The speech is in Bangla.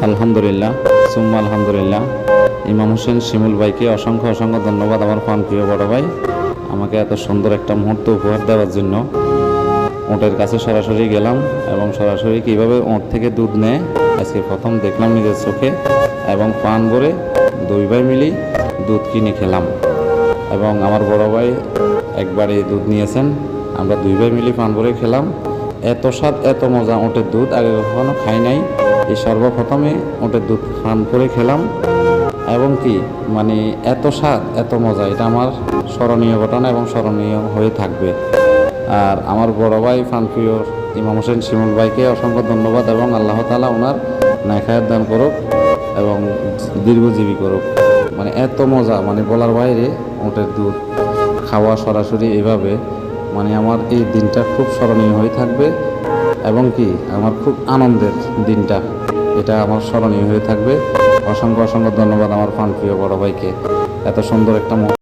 আলহামদুলিল্লাহ, সুম্মা আলহামদুলিল্লাহ। ইমাম হোসেন শিমুল ভাইকে অসংখ্য অসংখ্য ধন্যবাদ, আমার প্রিয় বড় ভাই, আমাকে এত সুন্দর একটা মুহূর্ত উপহার দেওয়ার জন্য। ওঁটের কাছে সরাসরি গেলাম এবং সরাসরি কীভাবে ওঁট থেকে দুধ নেয় আজকে প্রথম দেখলাম নিজের চোখে, এবং পান ভরে দুই ভাই মিলি দুধ কিনে খেলাম। এবং আমার বড় ভাই একবারে দুধ নিয়েছেন, আমরা দুই ভাই মিলি পান ভরে খেলাম। এত স্বাদ, এত মজা, ওঁটের দুধ আগে কখনো খাই নাই, এই সর্বপ্রথমে ওঁটের দুধ পান করে খেলাম। এবং কি মানে এত স্বাদ, এত মজা, এটা আমার স্মরণীয় ঘটনা এবং স্মরণীয় হয়ে থাকবে। আর আমার বড় ভাই প্রিয় ইমাম হোসেন শিমুল ভাইকে অসংখ্য ধন্যবাদ, এবং আল্লাহ তাআলা ওনার নেখায়াত দান করুক এবং দীর্ঘজীবী করুক। মানে এত মজা, মানে বলার বাইরে, ওঁটের দুধ খাওয়া সরাসরি এভাবে, মানে আমার এই দিনটা খুব স্মরণীয় হয়ে থাকবে। এবং কি আমার খুব আনন্দের দিনটা, এটা আমার স্মরণীয় হয়ে থাকবে। অসংখ্য অসংখ্য ধন্যবাদ আমার প্রিয় বড় ভাইকে, এত সুন্দর একটা